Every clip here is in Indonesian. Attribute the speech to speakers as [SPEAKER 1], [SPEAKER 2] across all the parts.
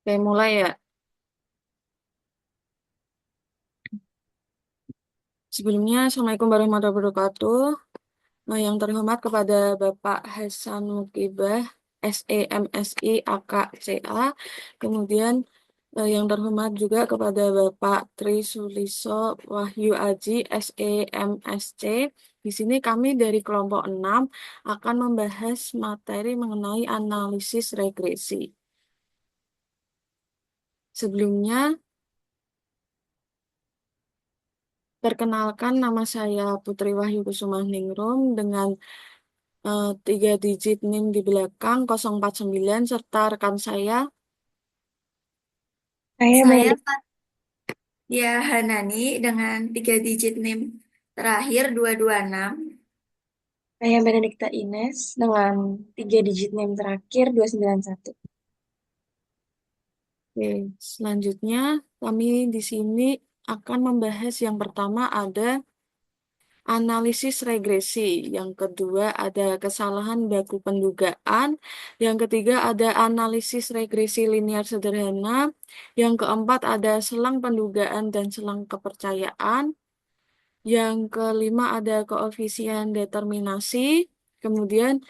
[SPEAKER 1] Oke, mulai ya. Sebelumnya, Assalamualaikum warahmatullahi wabarakatuh. Yang terhormat kepada Bapak Hasan Mukibah, SEMSI AKCA. Kemudian yang terhormat juga kepada Bapak Tri Suliso Wahyu Aji, SEMSC. Di sini kami dari kelompok 6 akan membahas materi mengenai analisis regresi. Sebelumnya, perkenalkan nama saya Putri Wahyu Kusuma Ningrum dengan 3 digit NIM di belakang 049 serta rekan saya.
[SPEAKER 2] Saya
[SPEAKER 3] Saya
[SPEAKER 2] Benedikt,
[SPEAKER 3] Fatia Hanani dengan 3 digit NIM terakhir 226.
[SPEAKER 2] saya Benedikta Ines dengan 3 digit NIM terakhir 291.
[SPEAKER 1] Oke, selanjutnya kami di sini akan membahas yang pertama ada analisis regresi, yang kedua ada kesalahan baku pendugaan, yang ketiga ada analisis regresi linear sederhana, yang keempat ada selang pendugaan dan selang kepercayaan, yang kelima ada koefisien determinasi, kemudian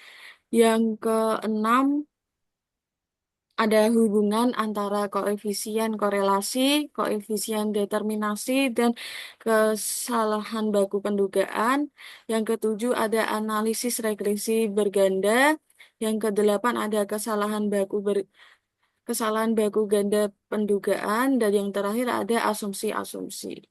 [SPEAKER 1] yang keenam ada hubungan antara koefisien korelasi, koefisien determinasi, dan kesalahan baku pendugaan. Yang ketujuh ada analisis regresi berganda. Yang kedelapan ada kesalahan baku ganda pendugaan. Dan yang terakhir ada asumsi-asumsi.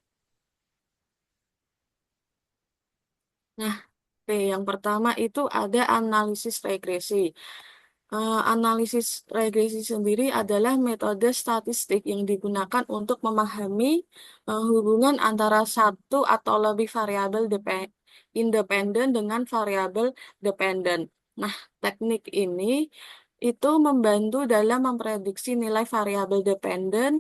[SPEAKER 1] Nah, oke, yang pertama itu ada analisis regresi. Analisis regresi sendiri adalah metode statistik yang digunakan untuk memahami hubungan antara satu atau lebih variabel independen dengan variabel dependen. Nah, teknik ini itu membantu dalam memprediksi nilai variabel dependen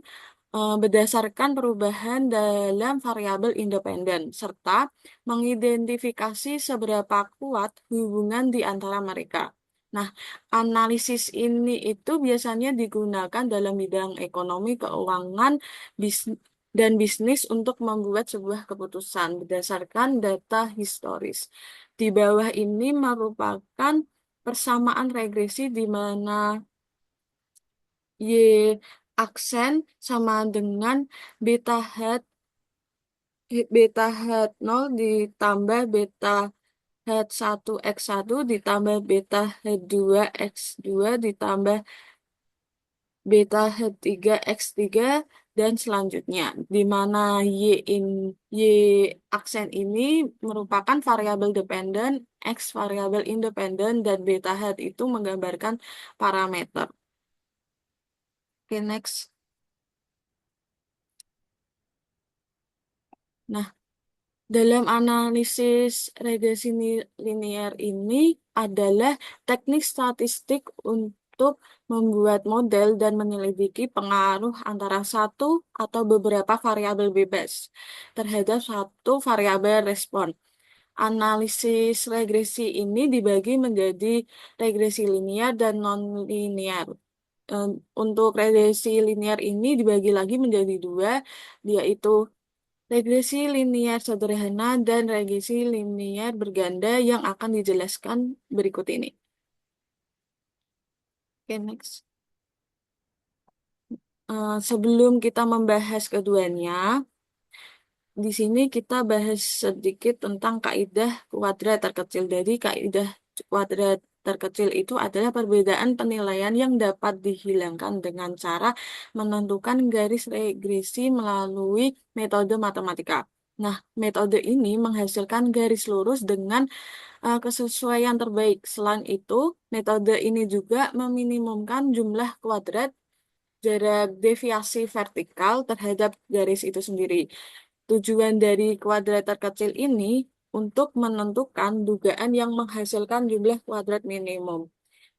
[SPEAKER 1] berdasarkan perubahan dalam variabel independen, serta mengidentifikasi seberapa kuat hubungan di antara mereka. Nah, analisis ini itu biasanya digunakan dalam bidang ekonomi, keuangan, bis- dan bisnis untuk membuat sebuah keputusan berdasarkan data historis. Di bawah ini merupakan persamaan regresi di mana Y aksen sama dengan beta hat beta hat 0 ditambah beta hat 1 x 1 ditambah beta hat 2 x 2 ditambah beta hat 3 x 3 dan selanjutnya, di mana y aksen ini merupakan variabel dependen, x variabel independen, dan beta hat itu menggambarkan parameter. Oke, next. Nah, dalam analisis regresi linear ini adalah teknik statistik untuk membuat model dan menyelidiki pengaruh antara satu atau beberapa variabel bebas terhadap satu variabel respon. Analisis regresi ini dibagi menjadi regresi linear dan non-linear. Eh, Untuk regresi linear ini dibagi lagi menjadi dua, yaitu regresi linear sederhana dan regresi linear berganda yang akan dijelaskan berikut ini. Oke, next. Sebelum kita membahas keduanya, di sini kita bahas sedikit tentang kaidah kuadrat terkecil. Jadi, kaidah kuadrat terkecil itu adalah perbedaan penilaian yang dapat dihilangkan dengan cara menentukan garis regresi melalui metode matematika. Nah, metode ini menghasilkan garis lurus dengan kesesuaian terbaik. Selain itu, metode ini juga meminimumkan jumlah kuadrat jarak deviasi vertikal terhadap garis itu sendiri. Tujuan dari kuadrat terkecil ini untuk menentukan dugaan yang menghasilkan jumlah kuadrat minimum.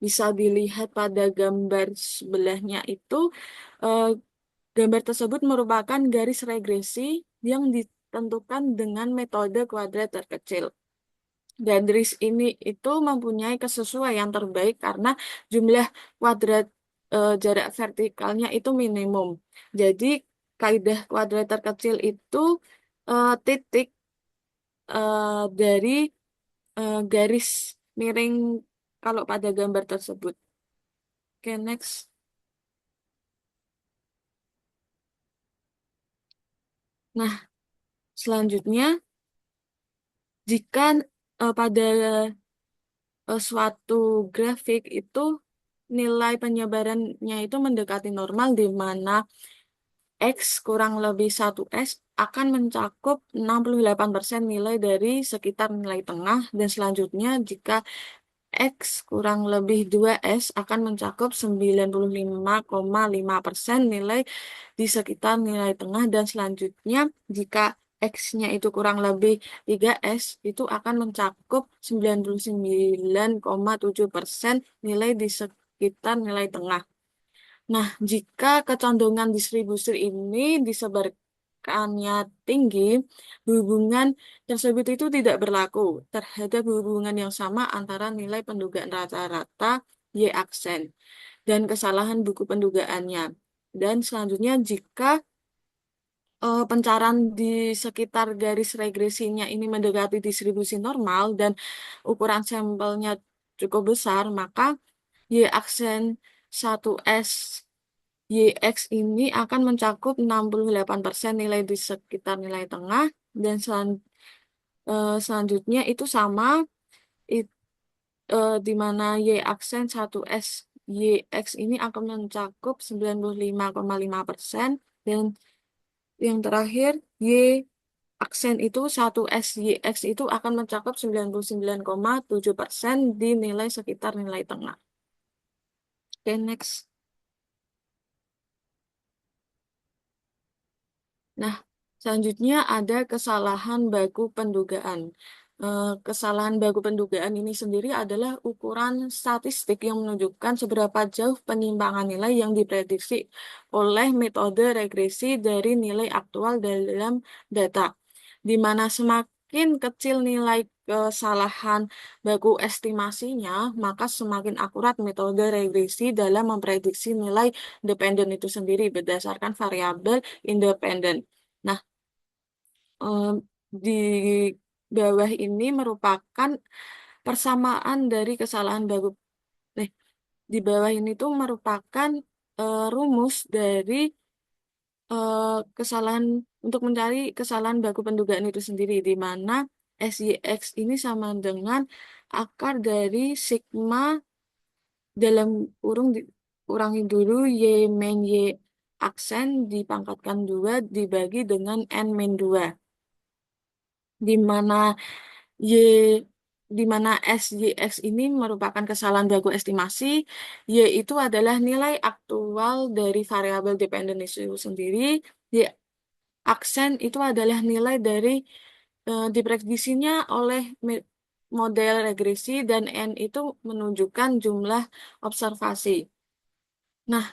[SPEAKER 1] Bisa dilihat pada gambar sebelahnya itu, eh, gambar tersebut merupakan garis regresi yang ditentukan dengan metode kuadrat terkecil. Garis ini itu mempunyai kesesuaian terbaik karena jumlah kuadrat jarak vertikalnya itu minimum. Jadi kaidah kuadrat terkecil itu titik dari garis miring kalau pada gambar tersebut. Oke, next. Nah, selanjutnya jika pada suatu grafik itu nilai penyebarannya itu mendekati normal di mana X kurang lebih 1S akan mencakup 68% nilai dari sekitar nilai tengah dan selanjutnya jika X kurang lebih 2S akan mencakup 95,5% nilai di sekitar nilai tengah dan selanjutnya jika X-nya itu kurang lebih 3S itu akan mencakup 99,7% nilai di sekitar nilai tengah. Nah, jika kecondongan distribusi ini disebarkannya tinggi, hubungan tersebut itu tidak berlaku terhadap hubungan yang sama antara nilai pendugaan rata-rata Y aksen dan kesalahan buku pendugaannya. Dan selanjutnya, jika pencarian di sekitar garis regresinya ini mendekati distribusi normal dan ukuran sampelnya cukup besar, maka Y aksen 1S YX ini akan mencakup 68% nilai di sekitar nilai tengah dan selanjutnya itu sama it- di mana Y aksen 1S YX ini akan mencakup 95,5% dan yang terakhir Y aksen itu 1S YX itu akan mencakup 99,7% di nilai sekitar nilai tengah. Oke, next. Nah, selanjutnya ada kesalahan baku pendugaan. Kesalahan baku pendugaan ini sendiri adalah ukuran statistik yang menunjukkan seberapa jauh penyimpangan nilai yang diprediksi oleh metode regresi dari nilai aktual dalam data, di mana semakin kecil nilai kesalahan baku estimasinya, maka semakin akurat metode regresi dalam memprediksi nilai dependen itu sendiri berdasarkan variabel independen. Nah, em, di bawah ini merupakan persamaan dari kesalahan baku. Eh, di bawah ini tuh merupakan rumus dari kesalahan untuk mencari kesalahan baku pendugaan itu sendiri, di mana SYX ini sama dengan akar dari sigma dalam kurung kurangi dulu Y min Y aksen dipangkatkan 2 dibagi dengan N min 2 di mana Y di mana SYX ini merupakan kesalahan baku estimasi, Y itu adalah nilai aktual dari variabel dependen itu sendiri, Y aksen itu adalah nilai dari diprediksinya oleh model regresi dan N itu menunjukkan jumlah observasi. Nah,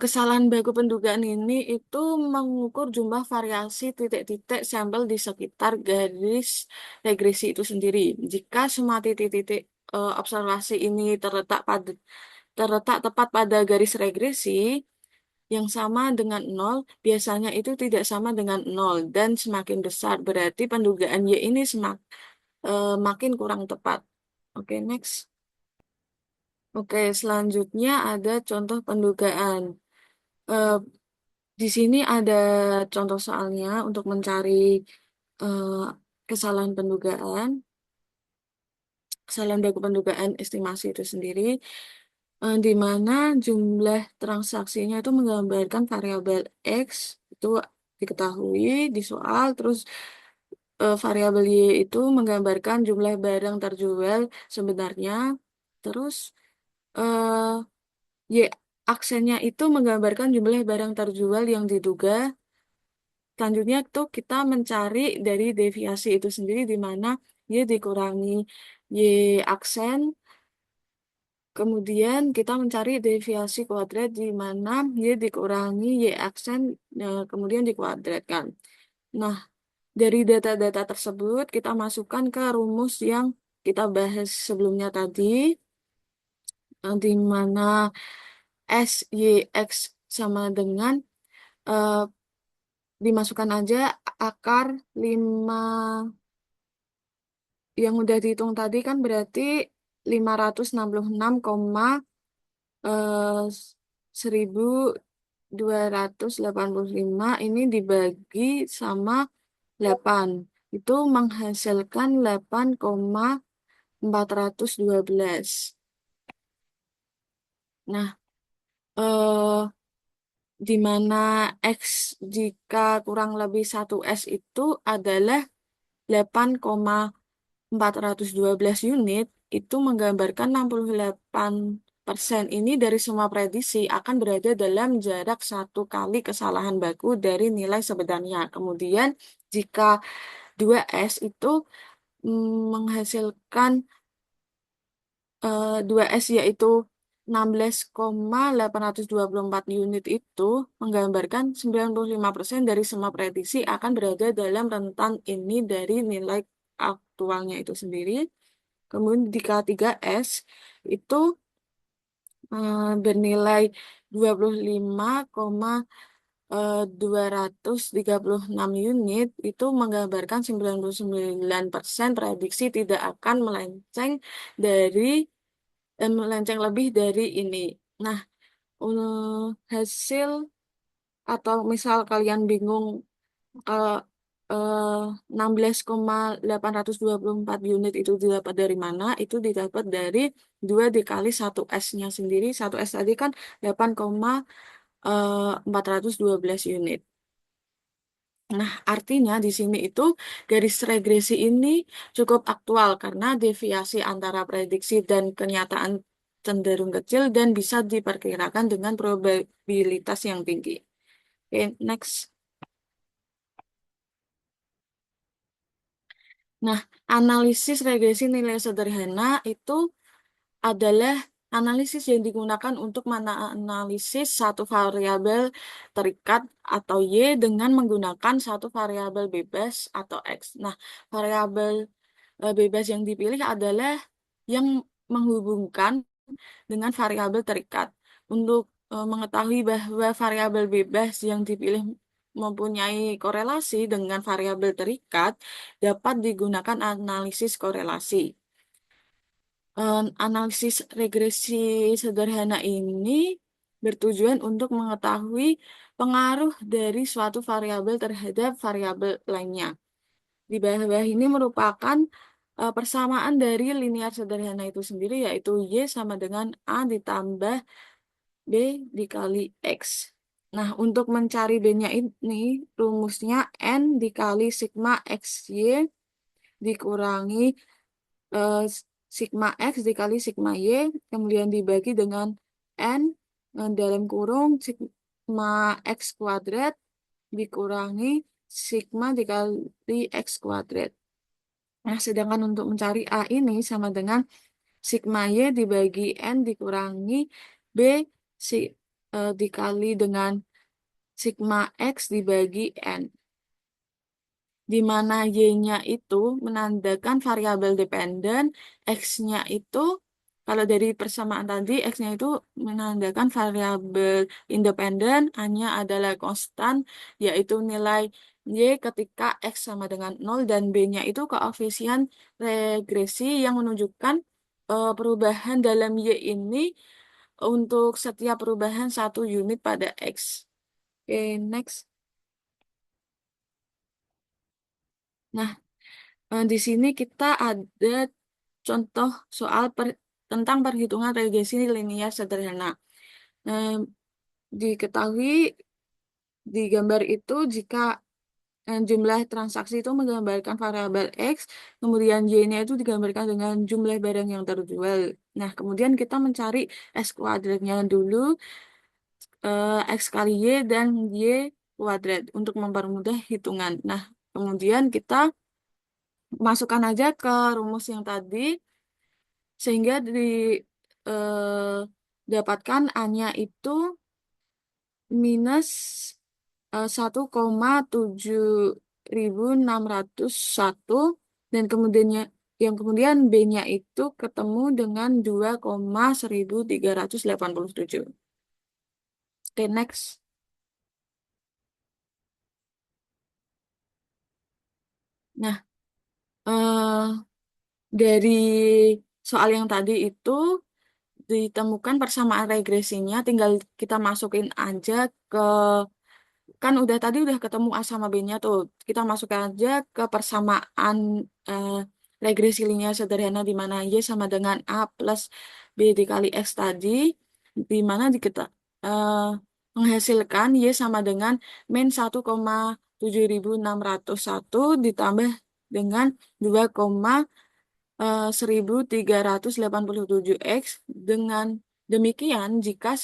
[SPEAKER 1] kesalahan baku pendugaan ini itu mengukur jumlah variasi titik-titik sampel di sekitar garis regresi itu sendiri. Jika semua titik-titik observasi ini terletak tepat pada garis regresi yang sama dengan nol, biasanya itu tidak sama dengan nol dan semakin besar berarti pendugaan Y ini makin kurang tepat. Oke, next. Oke, selanjutnya ada contoh pendugaan. Eh, Di sini ada contoh soalnya untuk mencari eh, kesalahan pendugaan, kesalahan baku pendugaan estimasi itu sendiri, di mana jumlah transaksinya itu menggambarkan variabel X itu diketahui di soal, terus variabel Y itu menggambarkan jumlah barang terjual sebenarnya, terus eh, Y aksennya itu menggambarkan jumlah barang terjual yang diduga. Selanjutnya tuh kita mencari dari deviasi itu sendiri di mana Y dikurangi Y aksen, kemudian kita mencari deviasi kuadrat di mana Y dikurangi Y aksen, kemudian dikuadratkan. Nah, dari data-data tersebut kita masukkan ke rumus yang kita bahas sebelumnya tadi, di mana S, Y, X sama dengan eh, dimasukkan aja akar 5 yang udah dihitung tadi kan berarti 566,1285 ini dibagi sama 8 itu menghasilkan 8,412. Nah, eh, di mana X jika kurang lebih 1S itu adalah 8,412 unit, itu menggambarkan 68% ini dari semua prediksi akan berada dalam jarak 1 kali kesalahan baku dari nilai sebenarnya. Kemudian jika 2S itu menghasilkan 2S yaitu 16,824 unit itu menggambarkan 95% dari semua prediksi akan berada dalam rentan ini dari nilai aktualnya itu sendiri. Kemudian di K3S itu bernilai 25,236 unit itu menggambarkan 99% prediksi tidak akan dari melenceng lebih dari ini. Nah, hasil atau misal kalian bingung kalau 16,824 unit itu didapat dari mana? Itu didapat dari 2 dikali 1S-nya sendiri. 1S tadi kan 8,412 unit. Nah, artinya di sini itu garis regresi ini cukup aktual karena deviasi antara prediksi dan kenyataan cenderung kecil dan bisa diperkirakan dengan probabilitas yang tinggi. Oke, next. Nah, analisis regresi nilai sederhana itu adalah analisis yang digunakan untuk menganalisis satu variabel terikat atau Y dengan menggunakan satu variabel bebas atau X. Nah, variabel bebas yang dipilih adalah yang menghubungkan dengan variabel terikat. Untuk mengetahui bahwa variabel bebas yang dipilih mempunyai korelasi dengan variabel terikat, dapat digunakan analisis korelasi. Analisis regresi sederhana ini bertujuan untuk mengetahui pengaruh dari suatu variabel terhadap variabel lainnya. Di bawah ini merupakan persamaan dari linear sederhana itu sendiri, yaitu Y sama dengan A ditambah B dikali X. Nah, untuk mencari B-nya ini, rumusnya N dikali sigma XY dikurangi eh, sigma X dikali sigma Y, kemudian dibagi dengan N dalam kurung sigma X kuadrat dikurangi sigma dikali X kuadrat. Nah, sedangkan untuk mencari A ini sama dengan sigma Y dibagi N dikurangi B si, dikali dengan sigma X dibagi N. Di mana Y-nya itu menandakan variabel dependen, X-nya itu, kalau dari persamaan tadi, X-nya itu menandakan variabel independen, A-nya adalah konstan, yaitu nilai Y ketika X sama dengan 0, dan B-nya itu koefisien regresi yang menunjukkan perubahan dalam Y ini untuk setiap perubahan 1 unit pada X. Oke, next. Nah, di sini kita ada contoh soal tentang perhitungan regresi linear sederhana. Eh, Diketahui di gambar itu jika jumlah transaksi itu menggambarkan variabel X, kemudian Y-nya itu digambarkan dengan jumlah barang yang terjual. Nah, kemudian kita mencari X kuadratnya dulu, X kali Y dan Y kuadrat untuk mempermudah hitungan. Nah, kemudian kita masukkan aja ke rumus yang tadi sehingga dapatkan A-nya itu minus 1,7601 dan kemudian B-nya itu ketemu dengan 2,1387. Oke, next. Nah, eh, dari soal yang tadi itu ditemukan persamaan regresinya, tinggal kita masukin aja ke, kan udah tadi udah ketemu A sama B-nya tuh. Kita masukkan aja ke persamaan eh, regresi linear sederhana di mana Y sama dengan A plus B dikali X tadi, di mana kita eh, menghasilkan Y sama dengan min 1,7601 ditambah dengan 2,1387 X. Dengan demikian, jika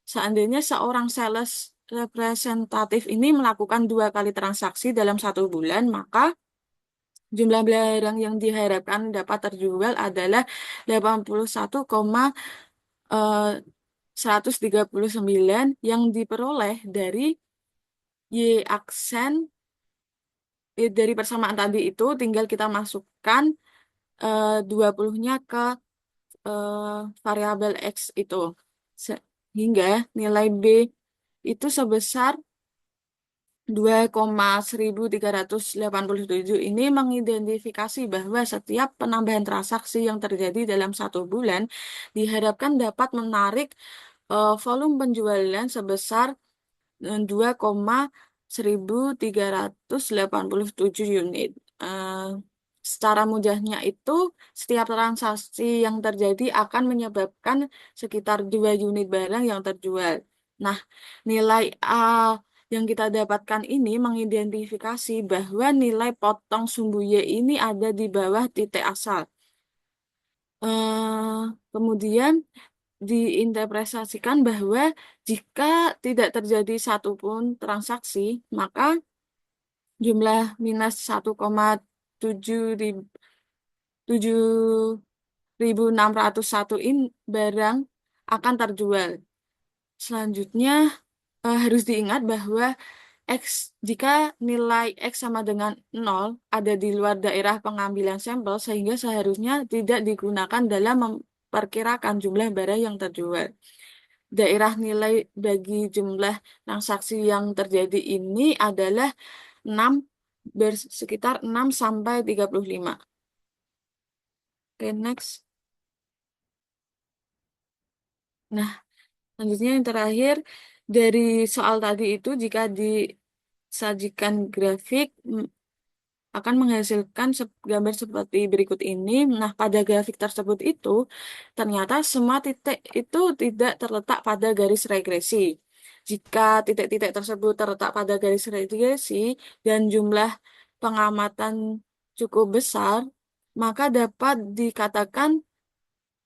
[SPEAKER 1] seandainya seorang sales representatif ini melakukan 2 kali transaksi dalam 1 bulan, maka jumlah barang yang diharapkan dapat terjual adalah 81,139 yang diperoleh dari Y aksen dari persamaan tadi itu tinggal kita masukkan 20-nya ke eh, variabel X itu. Sehingga nilai B itu sebesar 2,1387 ini mengidentifikasi bahwa setiap penambahan transaksi yang terjadi dalam 1 bulan diharapkan dapat menarik volume penjualan sebesar 2,1387 unit. Eh, Secara mudahnya itu setiap transaksi yang terjadi akan menyebabkan sekitar 2 unit barang yang terjual. Nah, nilai A yang kita dapatkan ini mengidentifikasi bahwa nilai potong sumbu Y ini ada di bawah titik asal. Kemudian diinterpretasikan bahwa jika tidak terjadi satupun transaksi, maka jumlah minus 1,7601 ini barang akan terjual. Selanjutnya, harus diingat bahwa X, jika nilai X sama dengan 0 ada di luar daerah pengambilan sampel, sehingga seharusnya tidak digunakan dalam memperkirakan jumlah barang yang terjual. Daerah nilai bagi jumlah transaksi yang terjadi ini adalah 6 sekitar 6 sampai 35. Oke, next. Nah, selanjutnya yang terakhir dari soal tadi itu jika disajikan grafik akan menghasilkan gambar seperti berikut ini. Nah, pada grafik tersebut itu ternyata semua titik itu tidak terletak pada garis regresi. Jika titik-titik tersebut terletak pada garis regresi dan jumlah pengamatan cukup besar, maka dapat dikatakan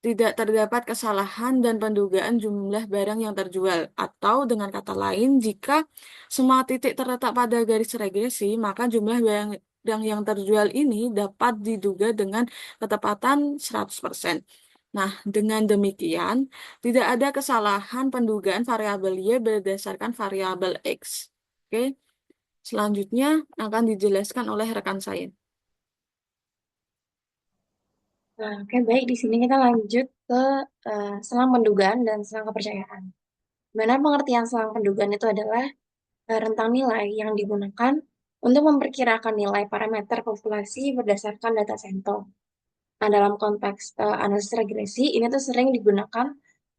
[SPEAKER 1] tidak terdapat kesalahan dan pendugaan jumlah barang yang terjual. Atau dengan kata lain, jika semua titik terletak pada garis regresi, maka jumlah barang yang terjual ini dapat diduga dengan ketepatan 100%. Nah, dengan demikian, tidak ada kesalahan pendugaan variabel Y berdasarkan variabel X. Oke, selanjutnya akan dijelaskan oleh rekan saya.
[SPEAKER 2] Nah, oke baik. Di sini kita lanjut ke selang pendugaan dan selang kepercayaan. Mana pengertian selang pendugaan itu adalah rentang nilai yang digunakan untuk memperkirakan nilai parameter populasi berdasarkan data sampel. Nah, dalam konteks analisis regresi, ini tuh sering digunakan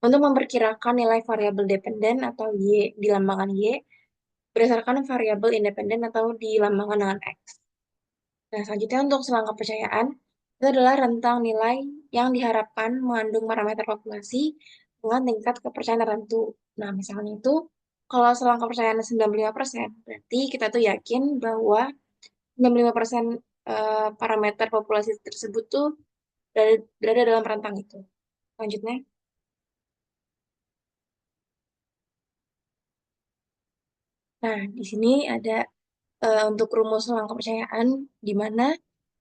[SPEAKER 2] untuk memperkirakan nilai variabel dependen atau Y dilambangkan Y berdasarkan variabel independen atau dilambangkan dengan X. Nah, selanjutnya untuk selang kepercayaan, itu adalah rentang nilai yang diharapkan mengandung parameter populasi dengan tingkat kepercayaan tertentu. Nah, misalnya itu, kalau selang kepercayaan 95%, berarti kita tuh yakin bahwa 95% parameter populasi tersebut tuh berada dalam rentang itu. Selanjutnya, nah di sini ada untuk rumus selang kepercayaan di mana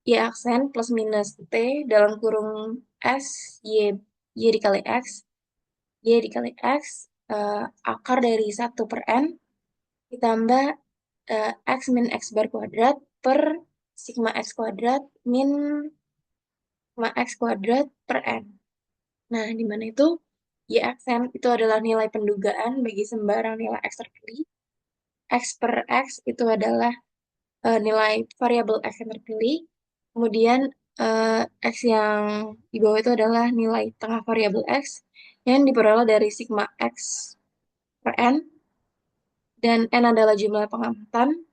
[SPEAKER 2] Y aksen plus minus T dalam kurung S, Y dikali X, Y dikali X, akar dari 1/N ditambah X min X bar kuadrat per sigma X kuadrat min sigma X kuadrat per N. Nah, di mana itu Y aksen itu adalah nilai pendugaan bagi sembarang nilai X terpilih. X per X itu adalah nilai variabel X yang terpilih. Kemudian X yang di bawah itu adalah nilai tengah variabel X yang diperoleh dari sigma X per N. Dan N adalah jumlah pengamatan.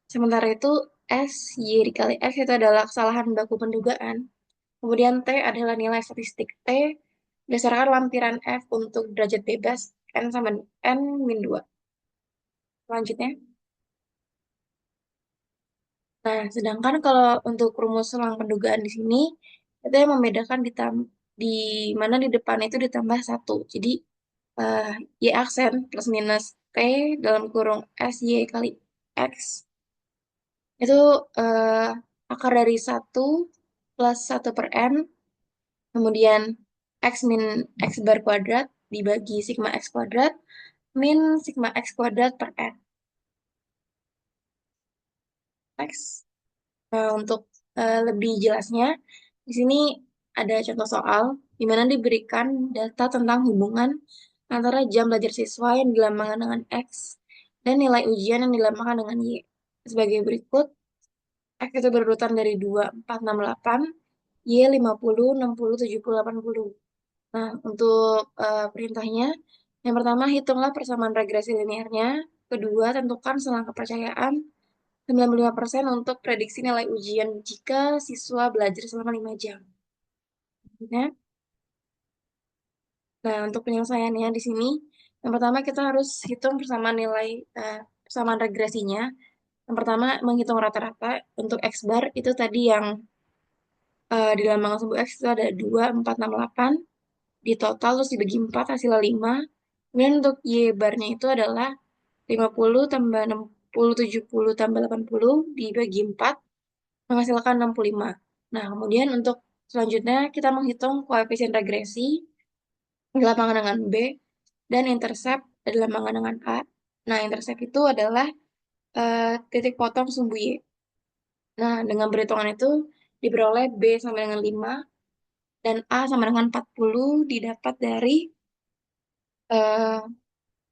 [SPEAKER 2] Sementara itu S, Y dikali X itu adalah kesalahan baku pendugaan. Kemudian T adalah nilai statistik T berdasarkan lampiran F untuk derajat bebas N sama N min 2. Selanjutnya. Nah, sedangkan kalau untuk rumus selang pendugaan di sini, itu yang membedakan di mana di depan itu ditambah satu. Jadi, eh, Y aksen plus minus T dalam kurung S Y kali X itu eh, akar dari satu plus satu per N, kemudian X min X bar kuadrat dibagi sigma X kuadrat min sigma X kuadrat per N. X. Nah, untuk lebih jelasnya, di sini ada contoh soal di mana diberikan data tentang hubungan antara jam belajar siswa yang dilambangkan dengan X dan nilai ujian yang dilambangkan dengan Y. Sebagai berikut, X itu berurutan dari 2, 4, 6, 8, Y 50, 60, 70, 80. Nah, untuk perintahnya, yang pertama hitunglah persamaan regresi linearnya, kedua tentukan selang kepercayaan, 95% untuk prediksi nilai ujian jika siswa belajar selama 5 jam. Ya. Nah, untuk penyelesaiannya di sini, yang pertama kita harus hitung persamaan regresinya. Yang pertama, menghitung rata-rata untuk X bar, itu tadi yang di lambang sumbu X itu ada 2, 4, 6, 8. Di total, terus dibagi 4, hasilnya 5. Kemudian untuk Y barnya itu adalah 50 tambah 60, 70 tambah 80 dibagi 4 menghasilkan 65. Nah, kemudian untuk selanjutnya kita menghitung koefisien regresi di lapangan dengan B dan intercept di lapangan dengan A. Nah, intercept itu adalah titik potong sumbu Y. Nah, dengan perhitungan itu diperoleh B sama dengan 5 dan A sama dengan 40 didapat dari eh,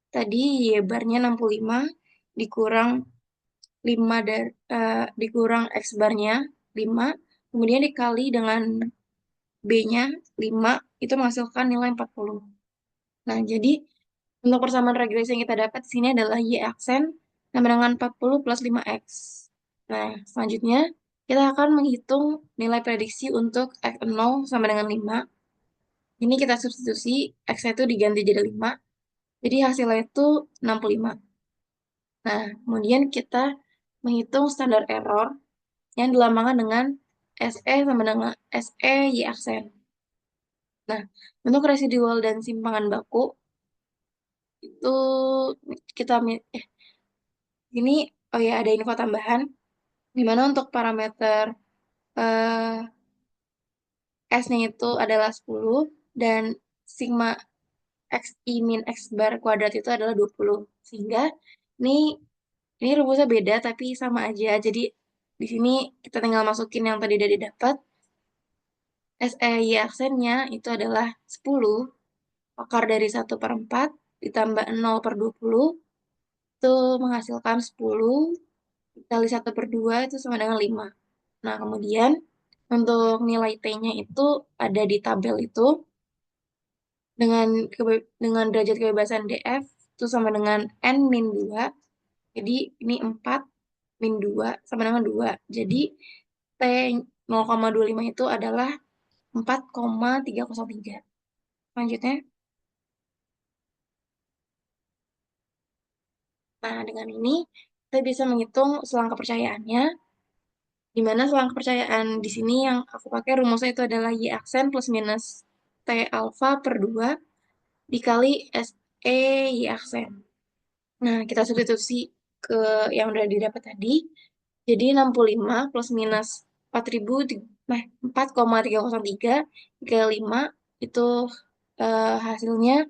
[SPEAKER 2] tadi Y barnya 65 dikurang 5 dikurang X barnya 5 kemudian dikali dengan B-nya 5 itu menghasilkan nilai 40. Nah, jadi untuk persamaan regresi yang kita dapat di sini adalah Y aksen sama dengan 40 plus 5X. Nah, selanjutnya kita akan menghitung nilai prediksi untuk X0 sama dengan 5. Ini kita substitusi, X itu diganti jadi 5. Jadi hasilnya itu 65. Nah, kemudian kita menghitung standar error yang dilambangkan dengan SE sama dengan SE Y aksen. Nah, untuk residual dan simpangan baku itu kita ini oh ya ada info tambahan di mana untuk parameter eh, S-nya itu adalah 10 dan sigma X I min X bar kuadrat itu adalah 20. Sehingga ini ini rumusnya beda tapi sama aja. Jadi di sini kita tinggal masukin yang tadi udah didapat. SEY aksennya itu adalah 10 akar dari 1/4 ditambah 0/20 itu menghasilkan 10 kali 1/2 itu sama dengan 5. Nah, kemudian untuk nilai T-nya itu ada di tabel itu dengan derajat kebebasan DF itu sama dengan N min 2. Jadi ini 4 min 2 sama dengan 2. Jadi T 0,25 itu adalah 4,303. Selanjutnya, nah dengan ini kita bisa menghitung selang kepercayaannya, di mana selang kepercayaan di sini yang aku pakai rumusnya itu adalah Y aksen plus minus T alfa per 2 dikali SE Y aksen. Nah, kita substitusi ke yang udah didapat tadi. Jadi 65 plus minus 4.000, 4,303 dikali 5 itu hasilnya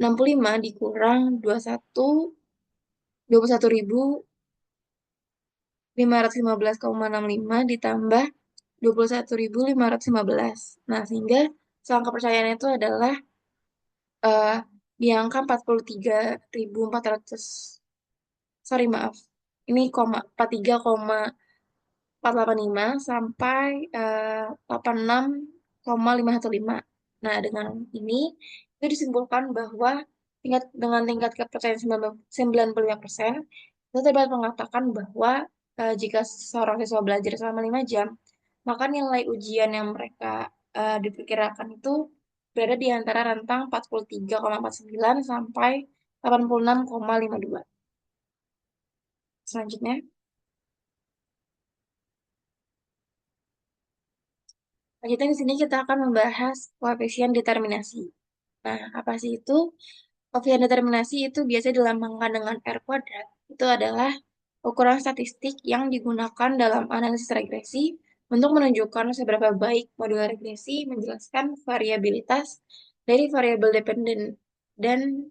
[SPEAKER 2] 65 dikurang 21.515,65 ditambah 21.515. Nah, sehingga selang kepercayaan itu adalah eh, di angka 43.400, sorry maaf, ini 43,485 sampai 86,515. Nah, dengan ini itu disimpulkan bahwa dengan tingkat kepercayaan 95%, kita dapat mengatakan bahwa jika seorang siswa belajar selama 5 jam, maka nilai ujian yang mereka diperkirakan itu berada di antara rentang 43,49 sampai 86,52. Selanjutnya, selanjutnya di sini kita akan membahas koefisien determinasi. Nah, apa sih itu? Koefisien determinasi itu biasanya dilambangkan dengan R kuadrat. Itu adalah ukuran statistik yang digunakan dalam analisis regresi untuk menunjukkan seberapa baik modul regresi menjelaskan variabilitas dari variabel dependen dan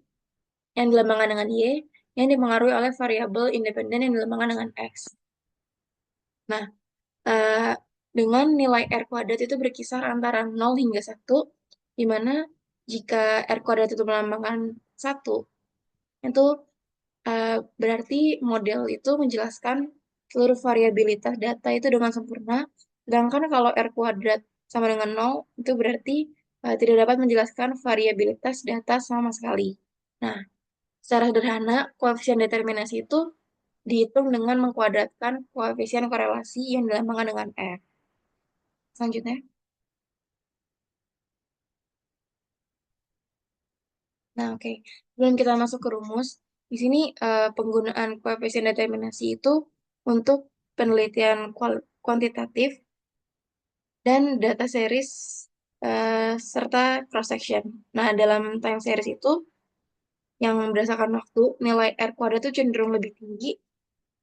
[SPEAKER 2] yang dilambangkan dengan Y yang dipengaruhi oleh variabel independen yang dilambangkan dengan X. Nah, eh, dengan nilai R kuadrat itu berkisar antara 0 hingga 1, di mana jika R kuadrat itu melambangkan 1, itu berarti model itu menjelaskan seluruh variabilitas data itu dengan sempurna, sedangkan kalau R kuadrat sama dengan 0, itu berarti tidak dapat menjelaskan variabilitas data sama sekali. Nah, secara sederhana, koefisien determinasi itu dihitung dengan mengkuadratkan koefisien korelasi yang dilambangkan dengan R. Selanjutnya, nah oke, sebelum kita masuk ke rumus, di sini penggunaan koefisien determinasi itu untuk penelitian kuantitatif dan data series serta cross section. Nah, dalam time series itu yang berdasarkan waktu, nilai R kuadrat itu cenderung lebih tinggi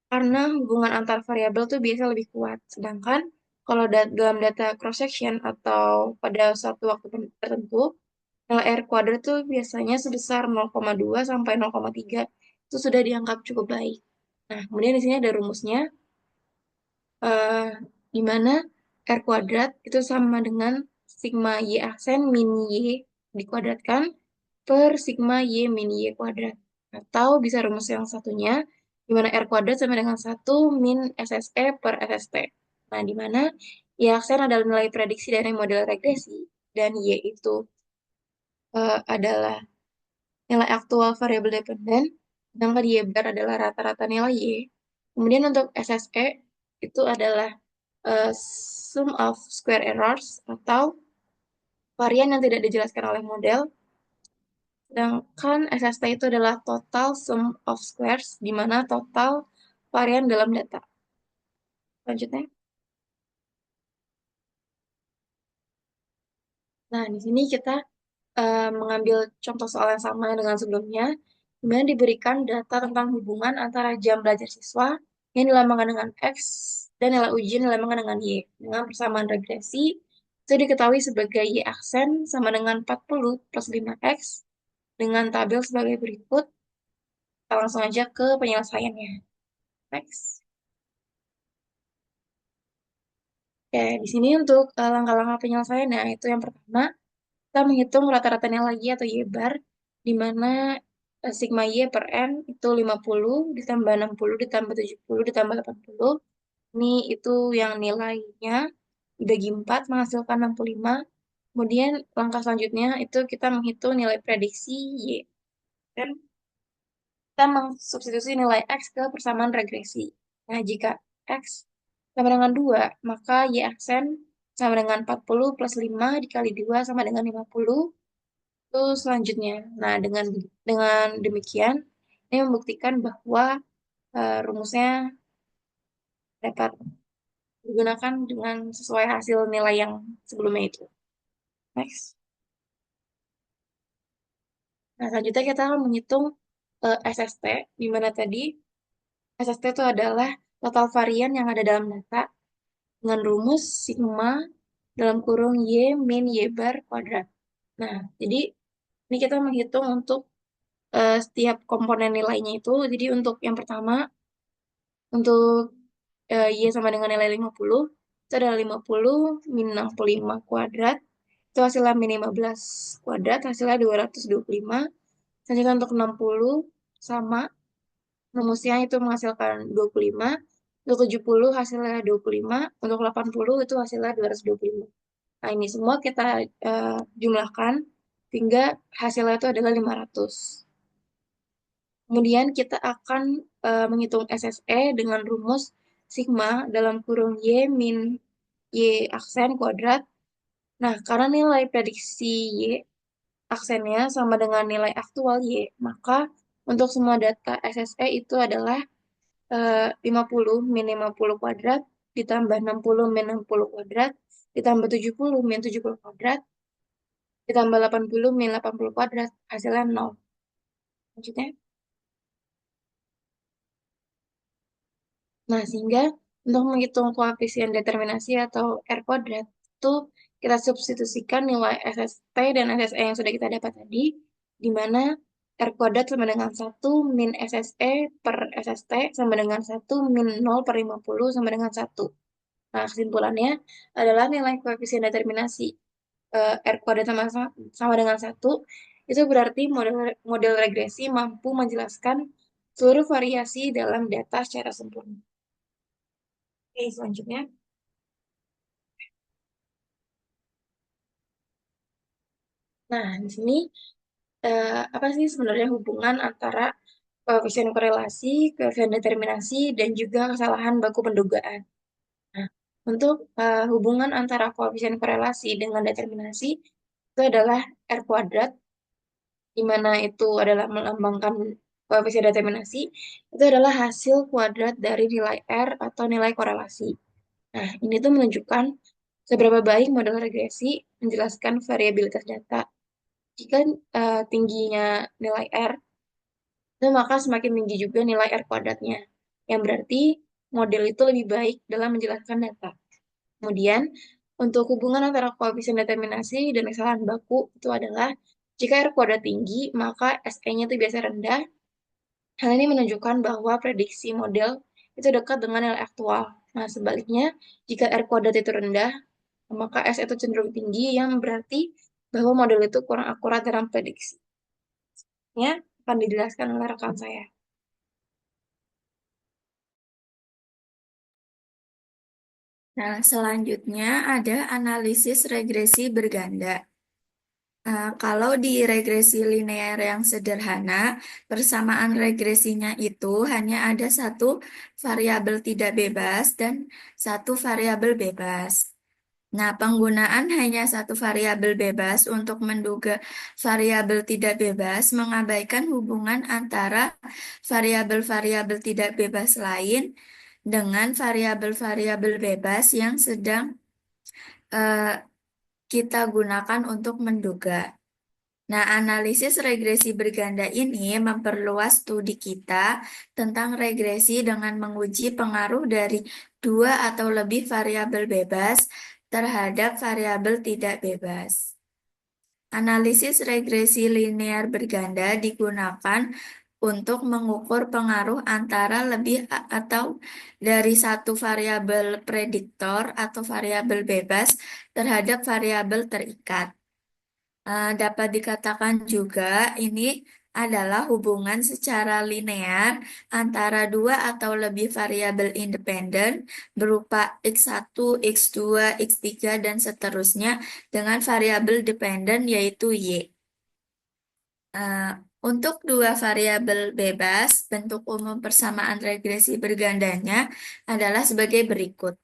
[SPEAKER 2] karena hubungan antar variabel tuh biasa lebih kuat. Sedangkan kalau dalam data cross section atau pada suatu waktu tertentu, nilai R kuadrat tuh biasanya sebesar 0,2 sampai 0,3. Itu sudah dianggap cukup baik. Nah, kemudian di sini ada rumusnya, eh, di mana R kuadrat itu sama dengan sigma Y aksen min Y dikuadratkan per sigma Y min Y kuadrat. Atau bisa rumus yang satunya, di mana R kuadrat sama dengan 1 min SSE per SST. Nah, di mana Y aksen adalah nilai prediksi dari model regresi, dan Y itu adalah nilai aktual variabel dependen, sedangkan Y bar adalah rata-rata nilai Y. Kemudian untuk SSE itu adalah sum of square errors atau varian yang tidak dijelaskan oleh model. Sedangkan SST itu adalah total sum of squares, di mana total varian dalam data. Selanjutnya, nah di sini kita mengambil contoh soal yang sama dengan sebelumnya, di mana diberikan data tentang hubungan antara jam belajar siswa yang dilambangkan dengan X dan nilai ujian dilambangkan dengan Y. Dengan persamaan regresi, itu diketahui sebagai Y aksen sama dengan 40 plus 5X dengan tabel sebagai berikut. Kita langsung aja ke penyelesaiannya. Next. Oke, di sini untuk langkah-langkah penyelesaiannya, itu yang pertama, kita menghitung rata-rata nilai Y atau Y bar, di mana sigma Y per N itu 50, ditambah 60, ditambah 70, ditambah 80. Ini itu yang nilainya dibagi 4, menghasilkan 65. Kemudian langkah selanjutnya itu kita menghitung nilai prediksi Y. Dan kita mensubstitusi nilai X ke persamaan regresi. Nah, jika X sama dengan 2, maka Y aksen sama dengan 40 plus 5 dikali 2 sama dengan 50. Itu selanjutnya. Nah, dengan demikian, ini membuktikan bahwa rumusnya dapat digunakan dengan sesuai hasil nilai yang sebelumnya itu. Next. Nah, selanjutnya kita akan menghitung SST, di mana tadi SST itu adalah total varian yang ada dalam data dengan rumus sigma dalam kurung Y min Y bar kuadrat. Nah, jadi ini kita menghitung untuk setiap komponen nilainya itu. Jadi untuk yang pertama, untuk Y sama dengan nilai 50, itu adalah 50 min 65 kuadrat, itu hasilnya min 15 kuadrat, hasilnya 225. Selanjutnya untuk 60 sama, rumusnya itu menghasilkan 25. Untuk 70 hasilnya 25, untuk 80 itu hasilnya 225. Nah, ini semua kita jumlahkan hingga hasilnya itu adalah 500. Kemudian kita akan menghitung SSE dengan rumus sigma dalam kurung Y min Y aksen kuadrat. Nah, karena nilai prediksi Y aksennya sama dengan nilai aktual Y, maka untuk semua data SSE itu adalah 50 min 50 kuadrat, ditambah 60 min 60 kuadrat, ditambah 70 min 70 kuadrat, ditambah 80 min 80 kuadrat, hasilnya 0. Maksudnya, nah sehingga untuk menghitung koefisien determinasi atau R kuadrat, itu kita substitusikan nilai SST dan SSE yang sudah kita dapat tadi, di mana R kuadrat sama dengan 1 min SSE per SST sama dengan 1 min 0 per 50 sama dengan 1. Nah, kesimpulannya adalah nilai koefisien determinasi R kuadrat sama dengan 1, itu berarti model regresi mampu menjelaskan seluruh variasi dalam data secara sempurna. Oke, selanjutnya. Nah, di sini apa sih sebenarnya hubungan antara koefisien korelasi, koefisien determinasi, dan juga kesalahan baku pendugaan? Nah, untuk hubungan antara koefisien korelasi dengan determinasi, itu adalah R kuadrat, di mana itu adalah melambangkan koefisien determinasi, itu adalah hasil kuadrat dari nilai R atau nilai korelasi. Nah, ini tuh menunjukkan seberapa baik model regresi menjelaskan variabilitas data. Jika tingginya nilai R, itu maka semakin tinggi juga nilai R kuadratnya, yang berarti model itu lebih baik dalam menjelaskan data. Kemudian, untuk hubungan antara koefisien determinasi dan kesalahan baku itu adalah jika R kuadrat tinggi, maka SE-nya itu biasa rendah. Hal ini menunjukkan bahwa prediksi model itu dekat dengan nilai aktual. Nah, sebaliknya, jika R kuadrat itu rendah, maka S itu cenderung tinggi, yang berarti bahwa model itu kurang akurat dalam prediksi. Ya, akan dijelaskan oleh rekan saya.
[SPEAKER 3] Nah, selanjutnya ada analisis regresi berganda. Kalau di regresi linear yang sederhana, persamaan regresinya itu hanya ada satu variabel tidak bebas dan satu variabel bebas. Nah, penggunaan hanya satu variabel bebas untuk menduga variabel tidak bebas mengabaikan hubungan antara variabel-variabel tidak bebas lain dengan variabel-variabel bebas yang sedang eh, kita gunakan untuk menduga. Nah, analisis regresi berganda ini memperluas studi kita tentang regresi dengan menguji pengaruh dari dua atau lebih variabel bebas terhadap variabel tidak bebas. Analisis regresi linear berganda digunakan untuk mengukur pengaruh antara lebih atau dari satu variabel prediktor atau variabel bebas terhadap variabel terikat. Dapat dikatakan juga ini adalah hubungan secara linear antara dua atau lebih variabel independen berupa x1, x2, x3, dan seterusnya dengan variabel dependen yaitu y. Uh, untuk dua variabel bebas, bentuk umum persamaan regresi bergandanya adalah sebagai berikut.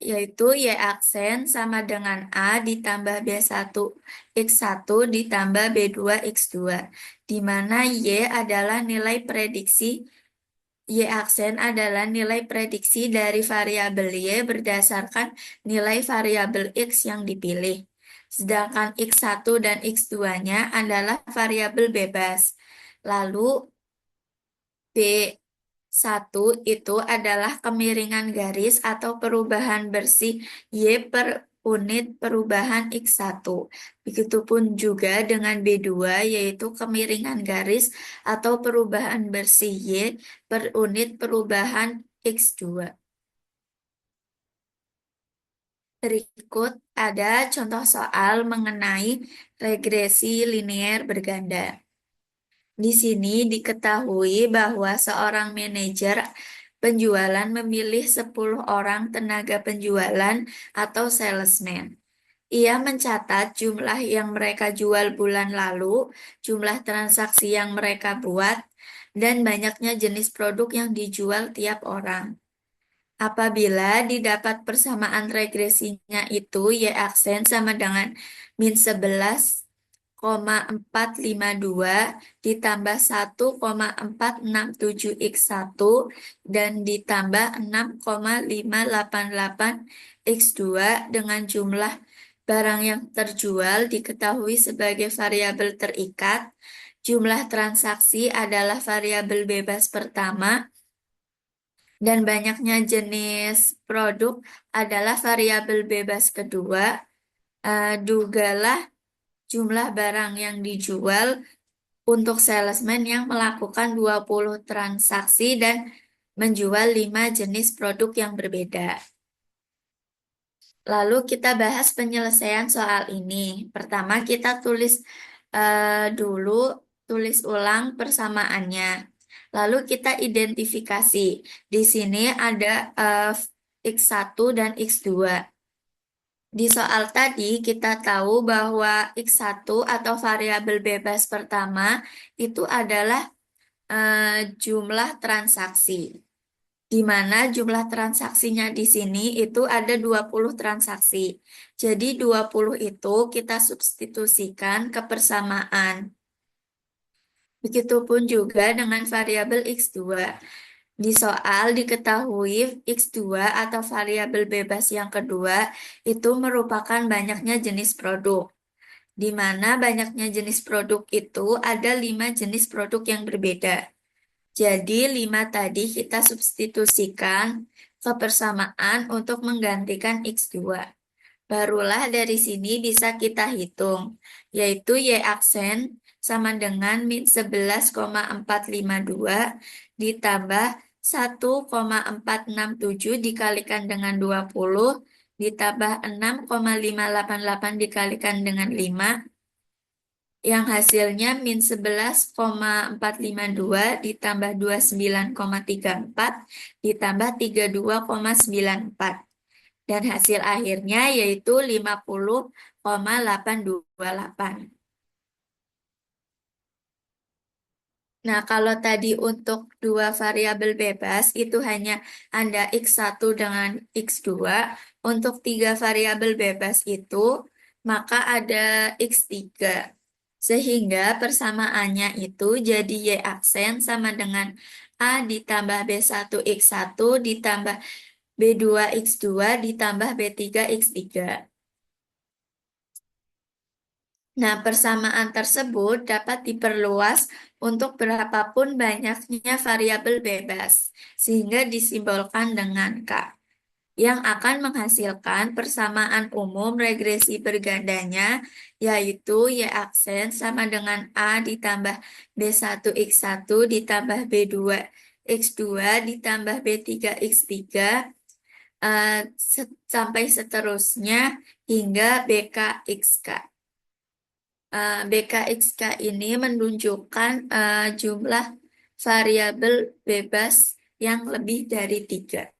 [SPEAKER 3] Yaitu Y aksen sama dengan A ditambah B1 X1 ditambah B2 X2, di mana Y adalah nilai prediksi, Y aksen adalah nilai prediksi dari variabel Y berdasarkan nilai variabel X yang dipilih. Sedangkan X1 dan X2-nya adalah variabel bebas. Lalu B1 itu adalah kemiringan garis atau perubahan bersih Y per unit perubahan X1. Begitupun juga dengan B2 yaitu kemiringan garis atau perubahan bersih Y per unit perubahan X2. Berikut ada contoh soal mengenai regresi linear berganda. Di sini diketahui bahwa seorang manajer penjualan memilih 10 orang tenaga penjualan atau salesman. Ia mencatat jumlah yang mereka jual bulan lalu, jumlah transaksi yang mereka buat, dan banyaknya jenis produk yang dijual tiap orang. Apabila didapat persamaan regresinya itu Y aksen sama dengan min 11,452 ditambah 1,467 X1 dan ditambah 6,588 X2 dengan jumlah barang yang terjual diketahui sebagai variabel terikat. Jumlah transaksi adalah variabel bebas pertama dan banyaknya jenis produk adalah variabel bebas kedua. Dugalah jumlah barang yang dijual untuk salesman yang melakukan 20 transaksi dan menjual 5 jenis produk yang berbeda. Lalu kita bahas penyelesaian soal ini. Pertama kita dulu tulis ulang persamaannya. Lalu kita identifikasi. Di sini ada X1 dan X2. Di soal tadi kita tahu bahwa X1 atau variabel bebas pertama itu adalah jumlah transaksi. Di mana jumlah transaksinya di sini itu ada 20 transaksi. Jadi 20 itu kita substitusikan ke persamaan. Begitupun juga dengan variabel X2. Di soal diketahui X2 atau variabel bebas yang kedua itu merupakan banyaknya jenis produk. Di mana banyaknya jenis produk itu ada 5 jenis produk yang berbeda. Jadi 5 tadi kita substitusikan ke persamaan untuk menggantikan X2. Barulah dari sini bisa kita hitung, yaitu Y aksen sama dengan min 11,452 ditambah 1,467 dikalikan dengan 20 ditambah 6,588 dikalikan dengan 5 yang hasilnya min 11,452 ditambah 29,34 ditambah 32,94 dan hasil akhirnya yaitu 50,828. Nah, kalau tadi untuk dua variabel bebas itu hanya ada X1 dengan X2, untuk 3 variabel bebas itu maka ada X3. Sehingga persamaannya itu jadi Y aksen sama dengan A ditambah B1 X1 ditambah B2 X2 ditambah B3 X3. Nah, persamaan tersebut dapat diperluas untuk berapapun banyaknya variabel bebas, sehingga disimbolkan dengan K, yang akan menghasilkan persamaan umum regresi bergandanya, yaitu Y aksen sama dengan A ditambah B1 X1 ditambah B2 X2 ditambah B3 X3, sampai seterusnya hingga BKXK. BKXK ini menunjukkan jumlah variabel bebas yang lebih dari 3.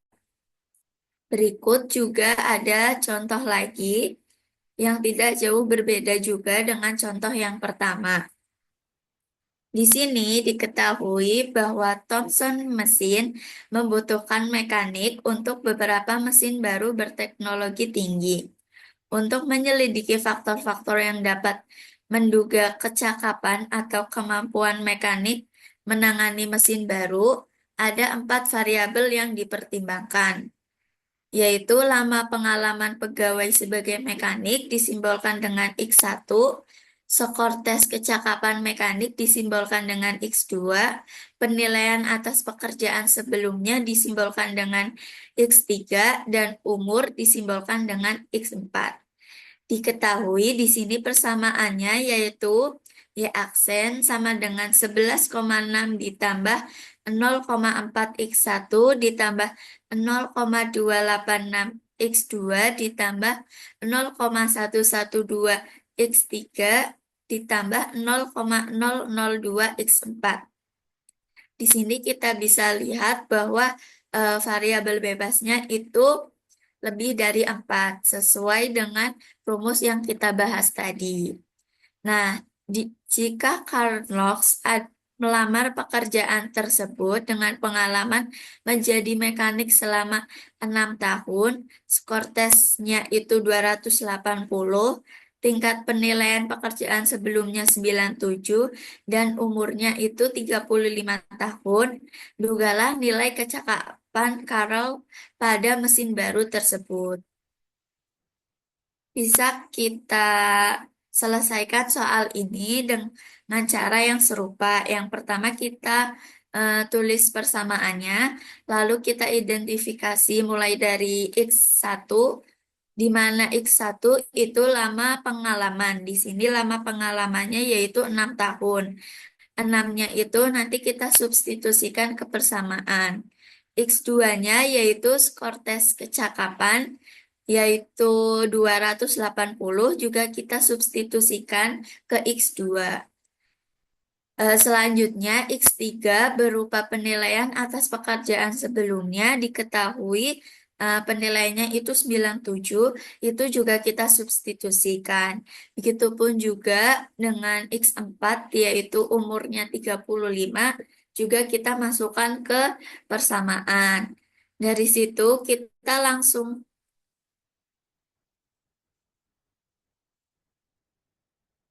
[SPEAKER 3] Berikut juga ada contoh lagi yang tidak jauh berbeda juga dengan contoh yang pertama. Di sini diketahui bahwa Thomson mesin membutuhkan mekanik untuk beberapa mesin baru berteknologi tinggi. Untuk menyelidiki faktor-faktor yang dapat menduga kecakapan atau kemampuan mekanik menangani mesin baru, ada 4 variabel yang dipertimbangkan, yaitu lama pengalaman pegawai sebagai mekanik disimbolkan dengan X1, skor tes kecakapan mekanik disimbolkan dengan X2, penilaian atas pekerjaan sebelumnya disimbolkan dengan X3, dan umur disimbolkan dengan X4. Diketahui di sini persamaannya yaitu Y aksen sama dengan 11,6 ditambah 0,4 X1 ditambah 0,286 X2 ditambah 0,112 X3 ditambah 0,002 X4. Di sini kita bisa lihat bahwa variabel bebasnya itu lebih dari 4, sesuai dengan rumus yang kita bahas tadi. Nah, jika Carlos melamar pekerjaan tersebut dengan pengalaman menjadi mekanik selama 6 tahun, skor tesnya itu 280, tingkat penilaian pekerjaan sebelumnya 97, dan umurnya itu 35 tahun, dugalah nilai kecakapan Carol pada mesin baru tersebut. Bisa kita selesaikan soal ini dengan cara yang serupa. Yang pertama kita tulis persamaannya, lalu kita identifikasi mulai dari X1, di mana X1 itu lama pengalaman. Di sini lama pengalamannya yaitu 6 tahun. 6-nya itu nanti kita substitusikan ke persamaan. X2-nya yaitu skor tes kecakapan, yaitu 280, juga kita substitusikan ke X2. Selanjutnya, X3 berupa penilaian atas pekerjaan sebelumnya diketahui penilaiannya itu 97, itu juga kita substitusikan. Begitupun juga dengan X4, yaitu umurnya 35, juga kita masukkan ke persamaan. Dari situ kita langsung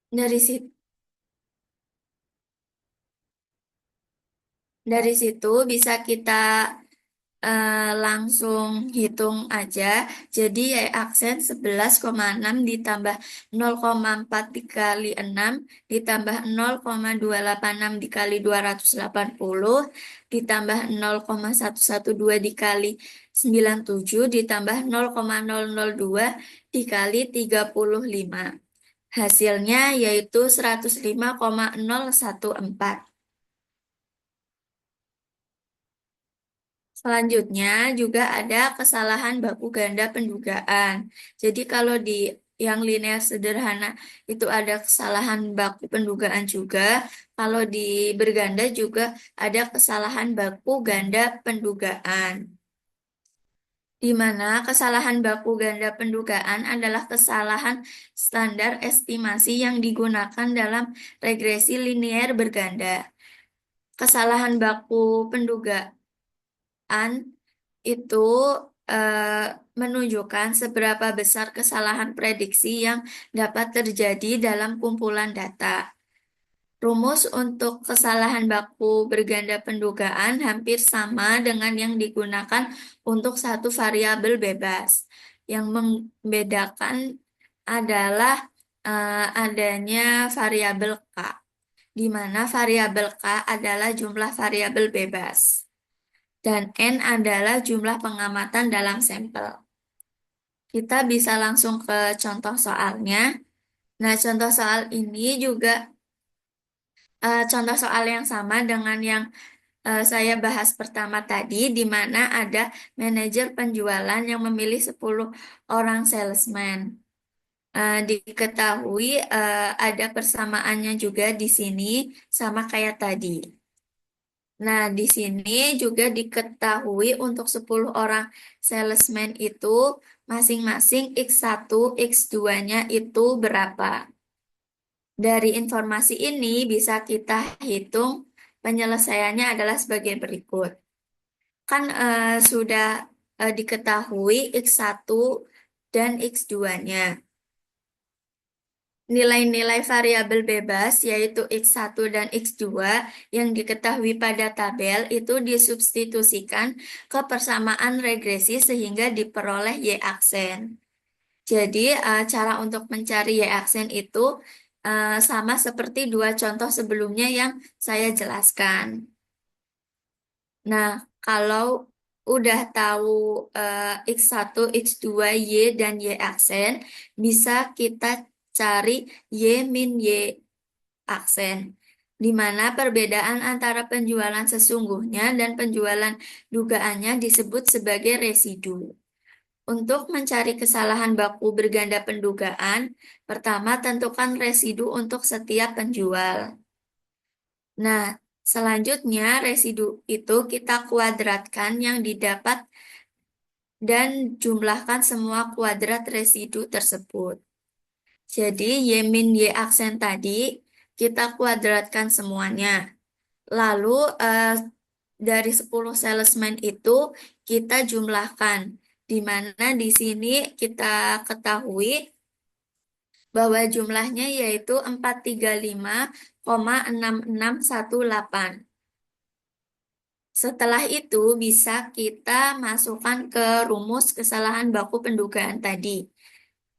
[SPEAKER 3] dari situ Dari situ bisa kita langsung hitung aja. Jadi Y aksen 11,6 ditambah 0,4 dikali 6 ditambah 0,286 dikali 280 ditambah 0,112 dikali 97 ditambah 0,002 dikali 35. Hasilnya yaitu 105,014. Selanjutnya juga ada kesalahan baku ganda pendugaan. Jadi kalau di yang linear sederhana itu ada kesalahan baku pendugaan juga. Kalau di berganda juga ada kesalahan baku ganda pendugaan. Di mana kesalahan baku ganda pendugaan adalah kesalahan standar estimasi yang digunakan dalam regresi linear berganda. Kesalahan baku pendugaan itu menunjukkan seberapa besar kesalahan prediksi yang dapat terjadi dalam kumpulan data. Rumus untuk kesalahan baku berganda pendugaan hampir sama dengan yang digunakan untuk satu variabel bebas. Yang membedakan adalah adanya variabel K, di mana variabel K adalah jumlah variabel bebas dan N adalah jumlah pengamatan dalam sampel. Kita bisa langsung ke contoh soalnya. Nah, contoh soal ini juga contoh soal yang sama dengan yang saya bahas pertama tadi, di mana ada manajer penjualan yang memilih 10 orang salesman. Diketahui ada persamaannya juga di sini sama kayak tadi. Nah, di sini juga diketahui untuk 10 orang salesman itu masing-masing X1, X2-nya itu berapa. Dari informasi ini bisa kita hitung penyelesaiannya adalah sebagai berikut. Kan sudah diketahui X1 dan X2-nya. Nilai-nilai variabel bebas yaitu X1 dan X2 yang diketahui pada tabel itu disubstitusikan ke persamaan regresi sehingga diperoleh Y aksen. Jadi cara untuk mencari Y aksen itu sama seperti dua contoh sebelumnya yang saya jelaskan. Nah, kalau udah tahu X1, X2, Y, dan Y aksen, bisa kita cari Y min Y aksen, di mana perbedaan antara penjualan sesungguhnya dan penjualan dugaannya disebut sebagai residu. Untuk mencari kesalahan baku berganda pendugaan, pertama tentukan residu untuk setiap penjual. Nah, selanjutnya residu itu kita kuadratkan yang didapat dan jumlahkan semua kuadrat residu tersebut. Jadi, Y min Y aksen tadi kita kuadratkan semuanya. Lalu, dari 10 salesman itu kita jumlahkan. Di mana di sini kita ketahui bahwa jumlahnya yaitu 435,6618. Setelah itu bisa kita masukkan ke rumus kesalahan baku pendugaan tadi,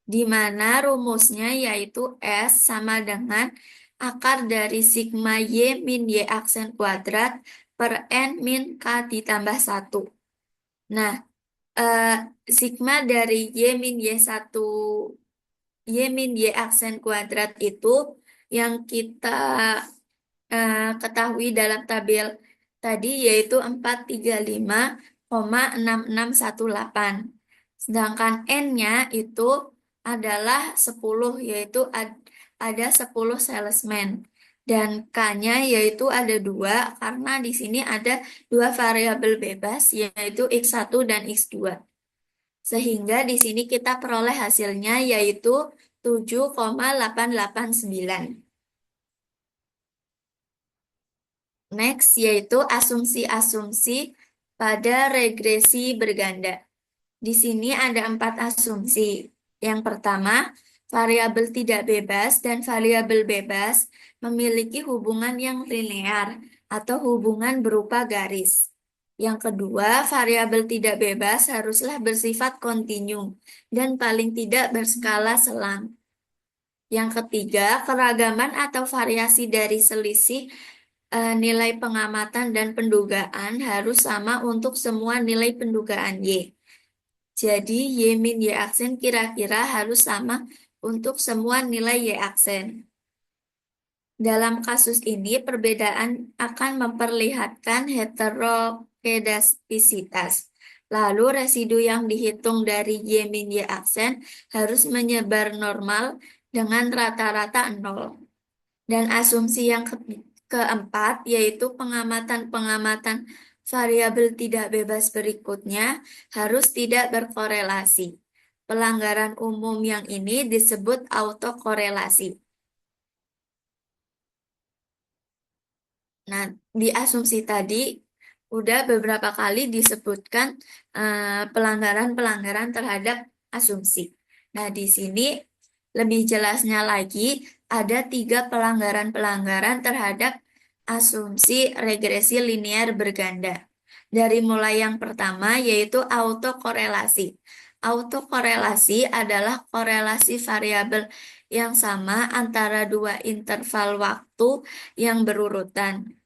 [SPEAKER 3] di mana rumusnya yaitu S sama dengan akar dari sigma Y min Y aksen kuadrat per N min K ditambah 1. Nah, eh, sigma dari Y min Y aksen kuadrat itu yang kita ketahui dalam tabel tadi yaitu 435,6618. Sedangkan N-nya itu adalah 10 yaitu ada 10 salesman. Dan K-nya yaitu ada 2 karena di sini ada 2 variabel bebas yaitu X1 dan X2. Sehingga di sini kita peroleh hasilnya yaitu 7,889. Next, yaitu asumsi-asumsi pada regresi berganda. Di sini ada 4 asumsi. Yang pertama, variabel tidak bebas dan variabel bebas memiliki hubungan yang linear atau hubungan berupa garis. Yang kedua, variabel tidak bebas haruslah bersifat kontinu dan paling tidak berskala selang. Yang ketiga, keragaman atau variasi dari selisih nilai pengamatan dan pendugaan harus sama untuk semua nilai pendugaan Y. Jadi Y min Y aksen kira-kira harus sama untuk semua nilai Y aksen. Dalam kasus ini, perbedaan akan memperlihatkan heterokedastisitas. Lalu residu yang dihitung dari Y min Y aksen harus menyebar normal dengan rata-rata 0. Dan asumsi yang keempat, yaitu pengamatan-pengamatan variabel tidak bebas berikutnya harus tidak berkorelasi. Pelanggaran umum yang ini disebut autokorelasi. Nah, di asumsi tadi udah beberapa kali disebutkan pelanggaran-pelanggaran terhadap asumsi. Nah, di sini lebih jelasnya lagi ada 3 pelanggaran-pelanggaran terhadap asumsi regresi linear berganda. Dari mulai yang pertama yaitu autokorelasi. Autokorelasi adalah korelasi variabel yang sama antara 2 interval waktu yang berurutan.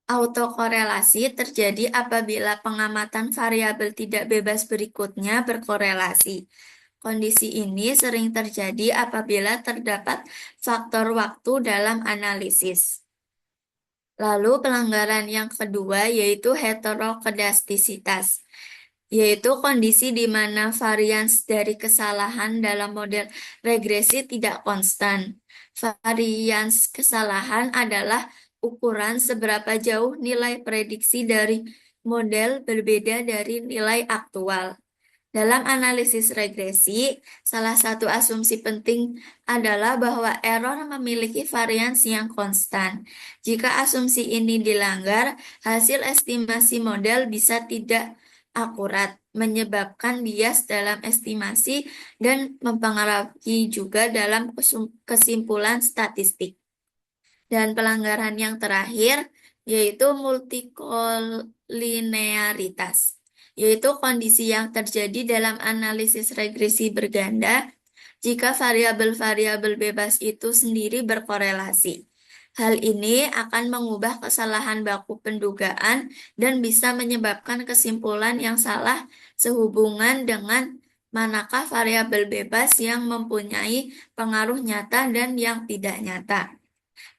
[SPEAKER 3] Autokorelasi terjadi apabila pengamatan variabel tidak bebas berikutnya berkorelasi. Kondisi ini sering terjadi apabila terdapat faktor waktu dalam analisis. Lalu pelanggaran yang kedua yaitu heterokedastisitas, yaitu kondisi di mana varians dari kesalahan dalam model regresi tidak konstan. Varians kesalahan adalah ukuran seberapa jauh nilai prediksi dari model berbeda dari nilai aktual. Dalam analisis regresi, salah satu asumsi penting adalah bahwa error memiliki varians yang konstan. Jika asumsi ini dilanggar, hasil estimasi model bisa tidak akurat, menyebabkan bias dalam estimasi dan mempengaruhi juga dalam kesimpulan statistik. Dan pelanggaran yang terakhir yaitu multikolinearitas, yaitu kondisi yang terjadi dalam analisis regresi berganda jika variabel-variabel bebas itu sendiri berkorelasi. Hal ini akan mengubah kesalahan baku pendugaan dan bisa menyebabkan kesimpulan yang salah sehubungan dengan manakah variabel bebas yang mempunyai pengaruh nyata dan yang tidak nyata.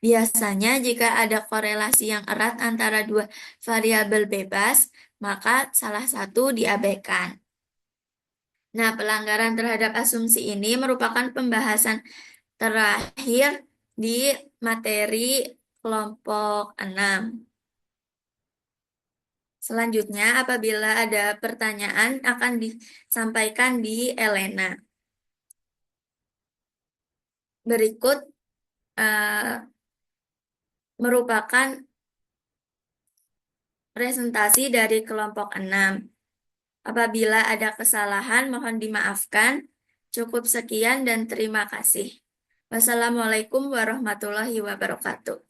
[SPEAKER 3] Biasanya jika ada korelasi yang erat antara 2 variabel bebas, maka salah satu diabaikan. Nah, pelanggaran terhadap asumsi ini merupakan pembahasan terakhir di materi kelompok 6. Selanjutnya, apabila ada pertanyaan akan disampaikan di Elena. Berikut merupakan presentasi dari kelompok 6. Apabila ada kesalahan, mohon dimaafkan. Cukup sekian dan terima kasih. Wassalamualaikum warahmatullahi wabarakatuh.